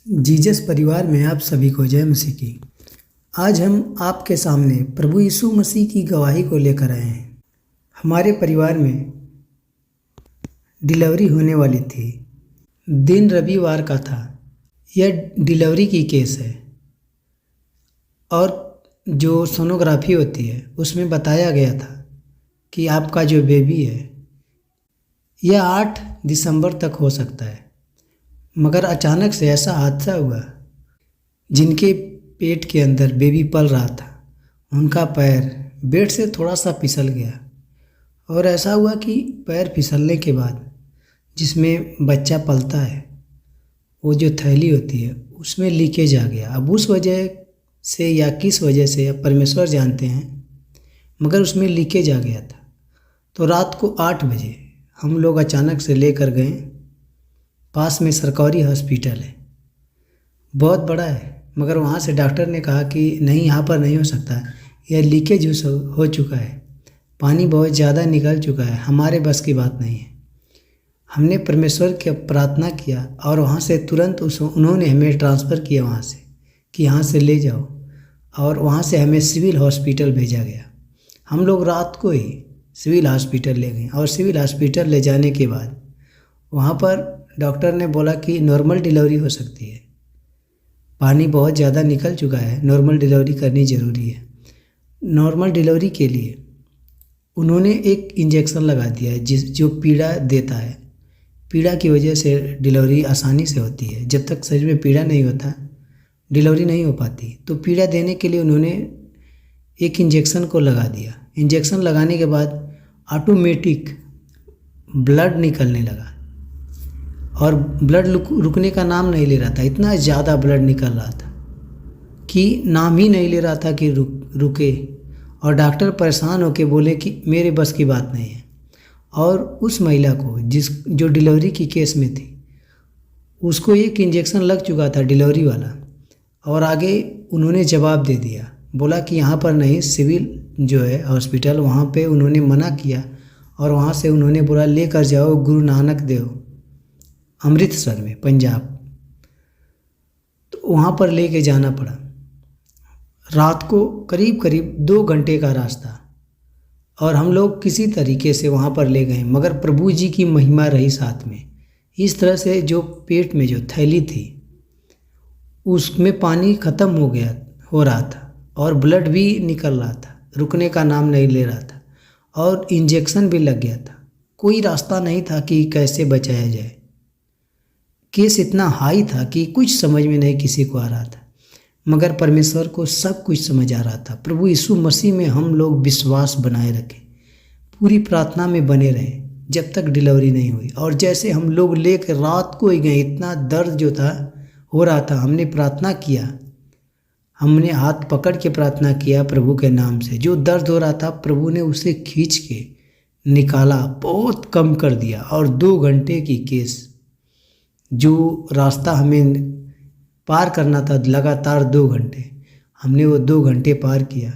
Jesus परिवार में आप सभी को जय मसीह की। आज हम आपके सामने प्रभु यीशु मसीह की गवाही को लेकर आए हैं। हमारे परिवार में डिलीवरी होने वाली थी। दिन रविवार का था। यह डिलीवरी की केस है और जो सोनोग्राफी होती है उसमें बताया गया था कि आपका जो बेबी है यह 8 दिसंबर तक हो सकता है। मगर अचानक से ऐसा हादसा हुआ, जिनके पेट के अंदर बेबी पल रहा था उनका पैर बेड से थोड़ा सा फिसल गया और ऐसा हुआ कि पैर फिसलने के बाद जिसमें बच्चा पलता है वो जो थैली होती है उसमें लीकेज आ गया। अब उस वजह से या किस वजह से अब परमेश्वर जानते हैं, मगर उसमें लीकेज आ गया था। तो रात को 8 बजे हम लोग अचानक से लेकर गए। पास में सरकारी हॉस्पिटल है, बहुत बड़ा है, मगर वहाँ से डॉक्टर ने कहा कि नहीं, यहाँ पर नहीं हो सकता, यह लीकेज हो चुका है, पानी बहुत ज़्यादा निकल चुका है, हमारे बस की बात नहीं है। हमने परमेश्वर की प्रार्थना किया और वहाँ से तुरंत उन्होंने हमें ट्रांसफ़र किया वहाँ से कि यहाँ से ले जाओ, और वहाँ से हमें सिविल हॉस्पिटल भेजा गया। हम लोग रात को ही सिविल हॉस्पिटल ले गए और सिविल हॉस्पिटल ले जाने के बाद वहाँ पर डॉक्टर ने बोला कि नॉर्मल डिलीवरी हो सकती है, पानी बहुत ज़्यादा निकल चुका है, नॉर्मल डिलीवरी करनी ज़रूरी है। नॉर्मल डिलीवरी के लिए उन्होंने एक इंजेक्शन लगा दिया है जो पीड़ा देता है। पीड़ा की वजह से डिलीवरी आसानी से होती है। जब तक शरीर में पीड़ा नहीं होता डिलीवरी नहीं हो पाती। तो पीड़ा देने के लिए उन्होंने एक इंजेक्शन को लगा दिया। इंजेक्शन लगाने के बाद ऑटोमेटिक ब्लड निकलने लगा और ब्लड रुकने का नाम नहीं ले रहा था। इतना ज़्यादा ब्लड निकल रहा था कि नाम ही नहीं ले रहा था कि रुके। और डॉक्टर परेशान होकर बोले कि मेरे बस की बात नहीं है। और उस महिला को जो डिलीवरी की केस में थी उसको एक इंजेक्शन लग चुका था डिलीवरी वाला, और आगे उन्होंने जवाब दे दिया, बोला कि यहाँ पर नहीं, सिविल जो है हॉस्पिटल वहाँ पे उन्होंने मना किया। और वहाँ से उन्होंने बोला लेकर जाओ गुरु नानक देव अमृतसर में, पंजाब। तो वहाँ पर लेके जाना पड़ा। रात को करीब करीब 2 घंटे का रास्ता, और हम लोग किसी तरीके से वहाँ पर ले गए, मगर प्रभु जी की महिमा रही साथ में। इस तरह से जो पेट में जो थैली थी उसमें पानी ख़त्म हो रहा था और ब्लड भी निकल रहा था, रुकने का नाम नहीं ले रहा था, और इंजेक्शन भी लग गया था। कोई रास्ता नहीं था कि कैसे बचाया जाए। केस इतना हाई था कि कुछ समझ में नहीं किसी को आ रहा था, मगर परमेश्वर को सब कुछ समझ आ रहा था। प्रभु यीशु मसीह में हम लोग विश्वास बनाए रखें, पूरी प्रार्थना में बने रहें जब तक डिलीवरी नहीं हुई। और जैसे हम लोग लेकर रात को ही गए, इतना दर्द जो था हो रहा था, हमने प्रार्थना किया, हमने हाथ पकड़ के प्रार्थना किया प्रभु के नाम से। जो दर्द हो रहा था प्रभु ने उसे खींच के निकाला, बहुत कम कर दिया। और 2 घंटे की केस, जो रास्ता हमें पार करना था लगातार 2 घंटे, हमने वो 2 घंटे पार किया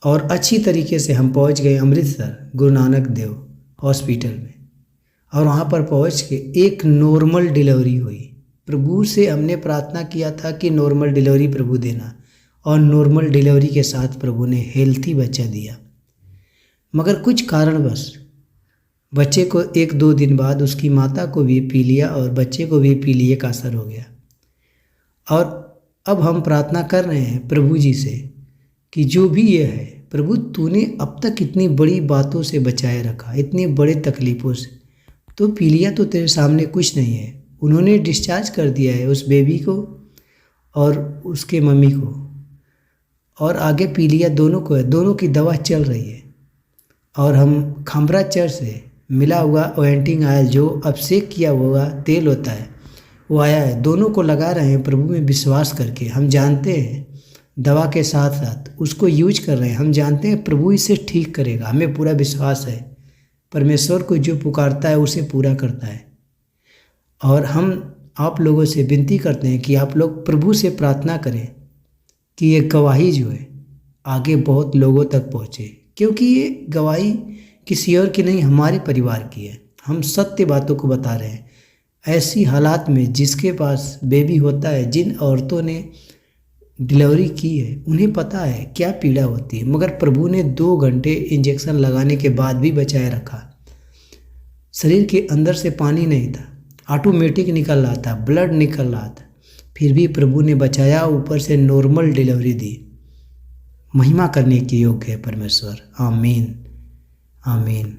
और अच्छी तरीके से हम पहुंच गए अमृतसर गुरु नानक देव हॉस्पिटल में। और वहाँ पर पहुंच के एक नॉर्मल डिलीवरी हुई। प्रभु से हमने प्रार्थना किया था कि नॉर्मल डिलीवरी प्रभु देना, और नॉर्मल डिलीवरी के साथ प्रभु ने हेल्थी बच्चा दिया। मगर कुछ कारणवश बच्चे को 1-2 दिन बाद उसकी माता को भी पी लिया और बच्चे को भी पी लिए का असर हो गया। और अब हम प्रार्थना कर रहे हैं प्रभु जी से कि जो भी ये है प्रभु, तूने अब तक इतनी बड़ी बातों से बचाए रखा, इतनी बड़े तकलीफ़ों से, तो पी लिया तो तेरे सामने कुछ नहीं है। उन्होंने डिस्चार्ज कर दिया है उस बेबी को और उसके मम्मी को, और आगे पी लिया दोनों को है, दोनों की दवा चल रही है। और हम खम्बरा चर्च से मिला हुआ ओएंटिंग ऑयल, जो अभिषेक किया हुआ तेल होता है, वो आया है, दोनों को लगा रहे हैं प्रभु में विश्वास करके। हम जानते हैं दवा के साथ साथ उसको यूज कर रहे हैं, हम जानते हैं प्रभु इसे ठीक करेगा, हमें पूरा विश्वास है। परमेश्वर को जो पुकारता है उसे पूरा करता है। और हम आप लोगों से विनती करते हैं कि आप लोग प्रभु से प्रार्थना करें कि ये गवाही जो है आगे बहुत लोगों तक पहुँचे, क्योंकि ये गवाही किसी और की नहीं, हमारे परिवार की है। हम सत्य बातों को बता रहे हैं। ऐसी हालात में जिसके पास बेबी होता है, जिन औरतों ने डिलीवरी की है, उन्हें पता है क्या पीड़ा होती है, मगर प्रभु ने 2 घंटे इंजेक्शन लगाने के बाद भी बचाए रखा। शरीर के अंदर से पानी नहीं था, ऑटोमेटिक निकल रहा था, ब्लड निकल रहा था, फिर भी प्रभु ने बचाया, ऊपर से नॉर्मल डिलीवरी दी। महिमा करने के योग्य है परमेश्वर। आमीन, आमीन।